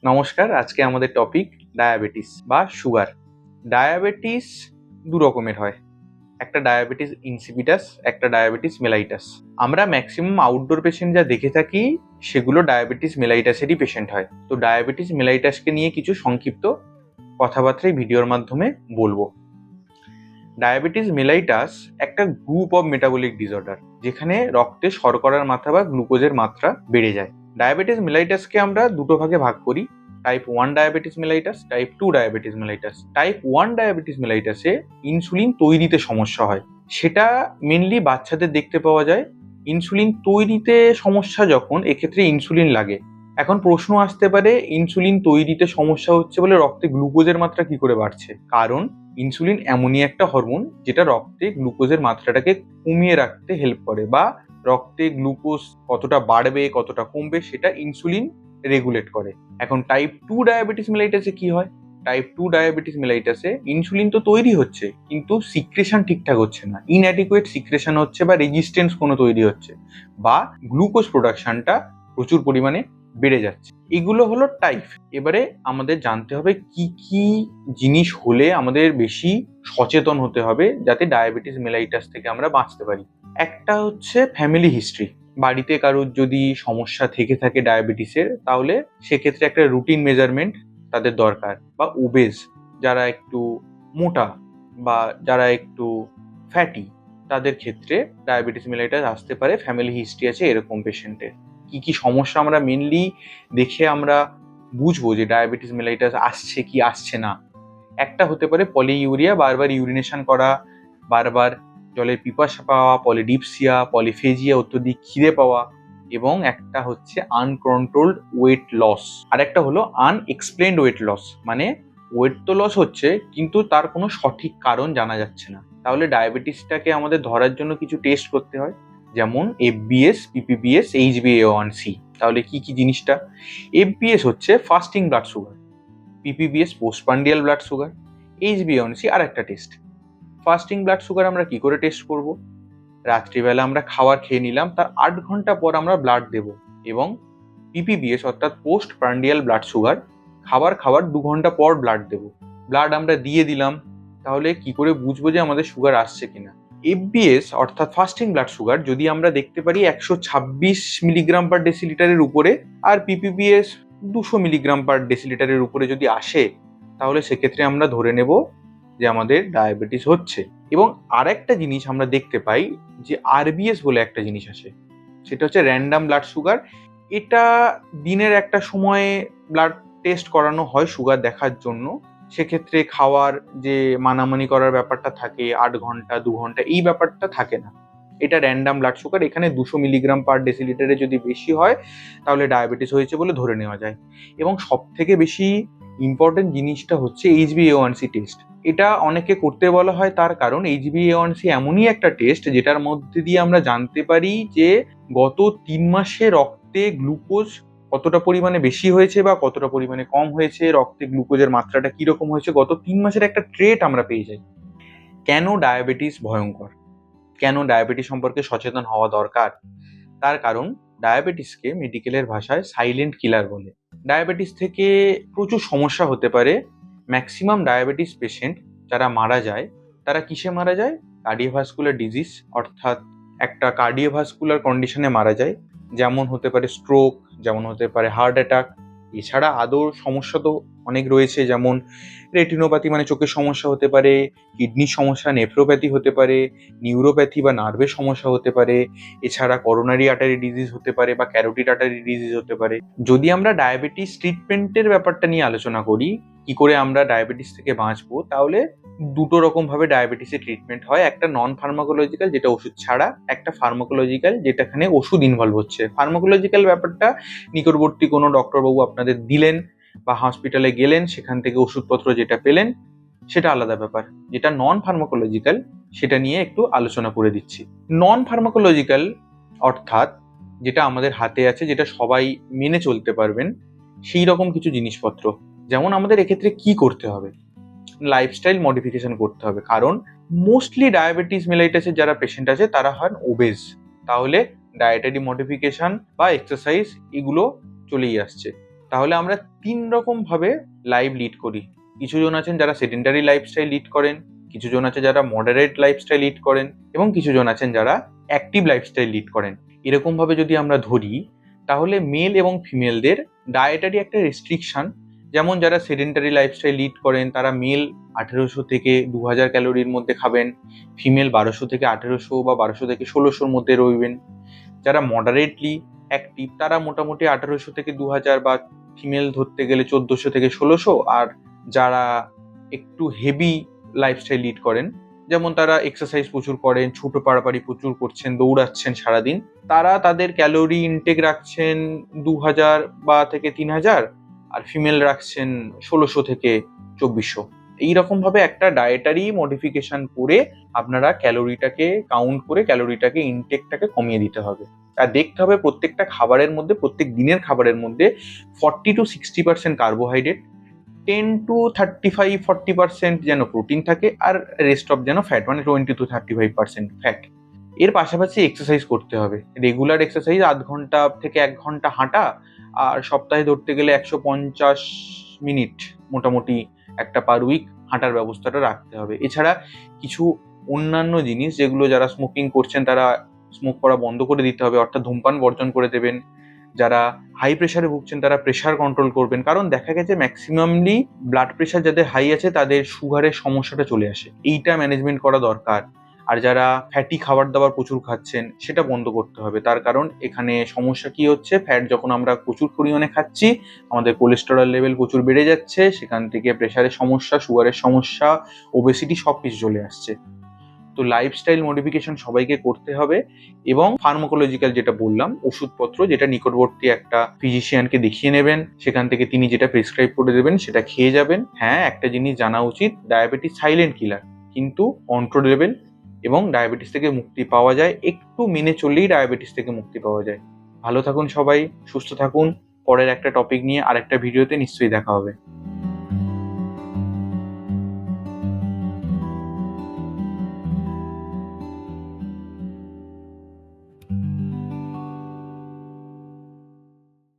নমস্কার। আজকে আমাদের টপিক ডায়াবেটিস বা সুগার। ডায়াবেটিস দু রকমের হয়, একটা ডায়াবেটিস ইনসিপিটাস, একটা ডায়াবেটিস মেলাইটাস। আমরা ম্যাক্সিমাম আউটডোর পেশেন্ট যা দেখে থাকি সেগুলো ডায়াবেটিস মেলাইটাসেরই পেশেন্ট হয়। তো ডায়াবেটিস মেলাইটাসকে নিয়ে কিছু সংক্ষিপ্ত কথাবার্তাই ভিডিওর মাধ্যমে বলবো। ডায়াবেটিস মেলাইটাস একটা গ্রুপ অফ মেটাবলিক ডিসঅর্ডার, যেখানে রক্তে শর্করার মাত্রা বা গ্লুকোজের মাত্রা বেড়ে যায়। ডায়াবেটিস মেলাইটাসকে আমরা দুটো ভাগে ভাগ করি, type 1 diabetes mellitus, type 2 diabetes mellitus. Type 1 diabetes মেলাইটাসে ইনসুলিন তৈরিতে সমস্যা হয়, সেটা মেনলি বাচ্চাদের দেখতে পাওয়া যায়। ইনসুলিন তৈরিতে সমস্যা যখন, এক্ষেত্রে ইনসুলিন লাগে। এখন প্রশ্ন আসতে পারে, ইনসুলিন তৈরিতে সমস্যা হচ্ছে বলে রক্তে গ্লুকোজের মাত্রা কি করে বাড়ছে? কারণ ইনসুলিন এমনই একটা হরমোন যেটা রক্তে গ্লুকোজের মাত্রাটাকে কমিয়ে রাখতে হেল্প করে, বা রক্তে গ্লুকোজ কতটা বাড়বে কতটা কমবে সেটা ইনসুলিন রেগুলেট করে। এখন টাইপ 2 ডায়াবেটিস মেলাইটাসে কি হয়? টাইপ 2 ডায়াবেটিস মেলাইটাসে ইনসুলিন তো তৈরি হচ্ছে, কিন্তু সিক্রেশন ঠিকঠাক হচ্ছে না, ইনঅ্যাডিকুয়েট সিক্রেশন হচ্ছে, বা রেজিস্ট্যান্স কোনো তৈরি হচ্ছে, বা গ্লুকোজ প্রোডাকশনটা প্রচুর পরিমাণে বেড়ে যাচ্ছে। এগুলো হলো টাইপ। এবারে আমাদের জানতে হবে কি কি জিনিস হলে আমাদের বেশি সচেতন হতে হবে যাতে ডায়াবেটিস মেলাইটাস থেকে আমরা বাঁচতে পারি। একটা হচ্ছে ফ্যামিলি হিস্ট্রি। বাড়িতে কারোর যদি সমস্যা থেকে থাকে ডায়াবেটিসের, তাহলে সেক্ষেত্রে একটা রুটিন মেজারমেন্ট তাদের দরকার। বা ওবেজ, যারা একটু মোটা বা যারা একটু ফ্যাটি, তাদের ক্ষেত্রে ডায়াবেটিস মেলাইটাস আসতে পারে। ফ্যামিলি হিস্ট্রি আছে এরকম পেশেন্টের। কি কি সমস্যা আমরা মেনলি দেখে আমরা বুঝবো যে ডায়াবেটিস মেলাইটাস আসছে কি আসছে না? একটা হতে পারে পলিইউরিয়া, বারবার ইউরিনেশন করা, বারবার জলের পিপাসা পাওয়া, পলিডিপসিয়া, পলিফেজিয়া, অত্যধিক খিদে পাওয়া, এবং একটা হচ্ছে আনকন্ট্রোলড ওয়েট লস। আর একটা হলো আনএক্সপ্লেনড ওয়েট লস, মানে ওয়েট তো লস হচ্ছে কিন্তু তার কোনো সঠিক কারণ জানা যাচ্ছে না। তাহলে ডায়াবেটিসটাকে আমাদের ধরার জন্য কিছু টেস্ট করতে হয়, যেমন এফবিএস, পিপিবিএস, এইচবিএ1সি। তাহলে কি কি জিনিসটা? এফবিএস হচ্ছে fasting blood sugar, PPBS postprandial blood sugar, এইচবিএ1সি আর একটা টেস্ট। ফাস্টিং ব্লাড সুগার আমরা কি করে টেস্ট করব? রাত্রিবেলা আমরা খাবার খেয়ে নিলাম, তার 8 ঘন্টা পর আমরা ব্লাড দেব। এবং পিপিবিএস অর্থাৎ পোস্ট প্রান্ডিয়াল ব্লাড সুগার, খাবার 2 ঘন্টা পর ব্লাড দেব। ব্লাড আমরা দিয়ে দিলাম, তাহলে কি করে বুঝবো যে আমাদের সুগার আসছে কিনা? এফবিএস অর্থাৎ ফাস্টিং ব্লাড সুগার যদি আমরা দেখতে পারি 126 মিলিগ্রাম পার ডেসিলিটারের উপরে, আর পিপিবিএস 200 মিলিগ্রাম পার ডেসিলিটারের উপরে যদি আসে, তাহলে সেক্ষেত্রে আমরা ধরে নেব যে আমাদের ডায়াবেটিস হচ্ছে। এবং আরেকটা জিনিস আমরা দেখতে পাই যে আরবিএস বলে একটা জিনিস আসে, সেটা হচ্ছে র্যান্ডাম ব্লাড সুগার। এটা দিনের একটা সময়ে ব্লাড টেস্ট করানো হয় সুগার দেখার জন্য। সেক্ষেত্রে খাওয়ার যে মানামানি করার ব্যাপারটা থাকে, 8 ঘন্টা 2 ঘন্টা এই ব্যাপারটা থাকে না। এটা র্যান্ডাম ব্লাড সুগার, এখানে 200 মিলিগ্রাম পার ডেসিলিটারে যদি বেশি হয় তাহলে ডায়াবেটিস হয়েছে বলে ধরে নেওয়া যায়। এবং সব থেকে বেশি ইম্পর্টেন্ট জিনিসটা হচ্ছে এইচবিএ1সি টেস্ট। এটা অনেকে করতে বলা হয়, তার কারণ এইচবিএ1সি এমনই একটা টেস্ট যেটার মধ্যে দিয়ে আমরা জানতে পারি যে গত 3 মাসে রক্তে গ্লুকোজ কতটা পরিমাণে বেশি হয়েছে বা কতটা পরিমাণে কম হয়েছে, রক্তে গ্লুকোজের মাত্রাটা কিরকম হয়েছে, গত 3 মাসের একটা ট্রেট আমরা পেয়ে যাই। কেন ডায়াবেটিস ভয়ঙ্কর, কেন ডায়াবেটিস সম্পর্কে সচেতন হওয়া দরকার? তার কারণ ডায়াবেটিসকে মেডিকেলের ভাষায় সাইলেন্ট কিলার বলে। ডায়াবেটিস থেকে প্রচুর সমস্যা হতে পারে। ম্যাক্সিমাম ডায়াবেটিস পেশেন্ট যারা মারা যায়, তারা কিসে মারা যায়? কার্ডিওভাস্কুলার ডিজিজ, অর্থাৎ একটা কার্ডিওভাস্কুলার কন্ডিশনে মারা যায়। যেমন হতে পারে স্ট্রোক, যেমন হতে পারে হার্ট অ্যাটাক। এছাড়া আদৌ সমস্যা তো অনেক রয়েছে, যেমন রেটিনোপ্যাথি মানে চোখের সমস্যা হতে পারে, কিডনির সমস্যা, নেফ্রোপ্যাথি হতে পারে, নিউরোপ্যাথি বা নার্ভের সমস্যা হতে পারে। এছাড়া করোনারি আর্টারি ডিজিজ হতে পারে বা ক্যারোটিড আর্টারি ডিজিজ হতে পারে। যদি আমরা ডায়াবেটিস ট্রিটমেন্টের ব্যাপারটা নিয়ে আলোচনা করি, কি করে আমরা ডায়াবেটিস থেকে বাঁচবো, তাহলে দুটো রকম ভাবে ডায়াবেটিসের ট্রিটমেন্ট হয়। একটা নন ফার্মাকোলজিক্যাল, যেটা ওষুধ ছাড়া, একটা ফার্মাকোলজিক্যাল, যেটাখানে ওষুধ ইনভলভ হচ্ছে। ফার্মাকোলজিক্যাল ব্যাপারটা নিকটবর্তী কোনো ডক্টরবাবু আপনাদের দিলেন বা হসপিটালে গেলেন, সেখান থেকে ওষুধপত্র যেটা পেলেন সেটা আলাদা ব্যাপার। যেটা নন ফার্মাকোলজিক্যাল সেটা নিয়ে একটু আলোচনা করে দিচ্ছি। নন ফার্মাকোলজিক্যাল অর্থাৎ যেটা আমাদের হাতে আছে, যেটা সবাই মেনে চলতে পারবেন, সেই রকম কিছু জিনিসপত্র। যেমন আমাদের এক্ষেত্রে কি করতে হবে? লাইফস্টাইল মডিফিকেশন করতে হবে, কারণ মোস্টলি ডায়াবেটিস মেলাইটাসের যারা পেশেন্ট আছে তারা হন ওবেজ। তাহলে ডায়েটারি মডিফিকেশন বা এক্সারসাইজ এগুলো চলেই আসছে। তাহলে আমরা 3 রকম ভাবে লাইফ লিড করি। কিছু জন আছেন যারা সেডেন্টারি লাইফস্টাইল লিড করেন, কিছু জন আছে যারা মডারেট লাইফস্টাইল লিড করেন, এবং কিছু জন আছেন যারা অ্যাক্টিভ লাইফস্টাইল লিড করেন। এরকম ভাবে যদি আমরা ধরি, তাহলে মেল এবং ফিমেলদের ডায়েটারি একটা রেস্ট্রিকশন, যেমন যারা সেডেন্টারি লাইফস্টাইল লিড করেন তারা মেল 1800 থেকে 2000 ক্যালোরির মধ্যে খাবেন, ফিমেল 1200 থেকে 1800 বা 1200 থেকে 1600 মধ্যে রইবেন। যারা মডারেটলি অ্যাক্টিভ তারা মোটামুটি 1800 থেকে 2000, বা ফিমেল ধরতে গেলে 1400 থেকে 1600। আর যারা একটু হেভি লাইফস্টাইল লিড করেন, যেমন তারা এক্সারসাইজ প্রচুর করেন, ছোট পাড়াপাড়ি প্রচুর করছেন, দৌড়াচ্ছেন সারাদিন, তারা তাদের ক্যালোরি ইনটেক রাখছেন 2000 বা থেকে 3000, আর ফিমেল রাখছেন 1600 থেকে 2400। এইরকম ভাবে একটা ডায়েটারি মডিফিকেশন করে আপনারা ক্যালোরিটাকে কাউন্ট করে ক্যালোরিটাকে ইনটেকটাকে কমিয়ে দিতে হবে। আর দেখতে হবে প্রত্যেকটা খাবারের মধ্যে, প্রত্যেক দিনের খাবারের মধ্যে 40 to 60% কার্বোহাইড্রেট, 10 to 35-40% যেন প্রোটিন থাকে, আর রেস্ট অফ যেন ফ্যাট, মানে 20 to 35% ফ্যাট। এর পাশাপাশি এক্সারসাইজ করতে হবে, রেগুলার এক্সারসাইজ, 0.5 ঘন্টা থেকে 1 ঘন্টা হাঁটা, আর সপ্তাহে ধরতে গেলে 150 মিনিট মোটামুটি একটা পার উইক হাঁটার ব্যবস্থাটা রাখতে হবে। এছাড়া কিছু অন্যান্য জিনিস, যেগুলো যারা স্মোকিং করছেন তারা স্মোক করা বন্ধ করে দিতে হবে, অর্থাৎ ধূমপান বর্জন করে দেবেন। যারা হাই প্রেশারে ভুগছেন তারা প্রেশার কন্ট্রোল করবেন, কারণ দেখা গেছে ম্যাক্সিমামলি ব্লাড প্রেশার যাদের হাই আছে তাদের সুগারের সমস্যাটা চলে আসে, এইটা ম্যানেজমেন্ট করা দরকার। আর যারা ফ্যাটি খাবার দাবার প্রচুর খাচ্ছেন সেটা বন্ধ করতে হবে, তার কারণ এখানে সমস্যা কি হচ্ছে, ফ্যাট যখন আমরা প্রচুর পরিমাণে খাচ্ছি আমাদের কোলেস্টেরল লেভেল প্রচুর বেড়ে যাচ্ছে, সেখান থেকে প্রেশারের সমস্যা, সুগারের সমস্যা, ওবেসিটি সব কিছু চলে আসছে। তো লাইফস্টাইল মডিফিকেশন সবাইকে করতে হবে, এবং ফার্মাকোলজিক্যাল যেটা বললাম ওষুধপত্র, যেটা নিকটবর্তী একটা ফিজিশিয়ানকে দেখিয়ে নেবেন, সেখান থেকে তিনি যেটা প্রেসক্রাইব করে দেবেন সেটা খেয়ে যাবেন। হ্যাঁ, একটা জিনিস জানা উচিত, ডায়াবেটিস সাইলেন্ট কিলার, কিন্তু কন্ট্রোলেবল, এবং ডায়াবেটিস থেকে মুক্তি পাওয়া যায়, একটু মেনে চললেই ডায়াবেটিস থেকে মুক্তি পাওয়া যায়। ভালো থাকুন সবাই, সুস্থ থাকুন। পরের একটা টপিক নিয়ে আরেকটা ভিডিওতে নিশ্চয়ই দেখা হবে।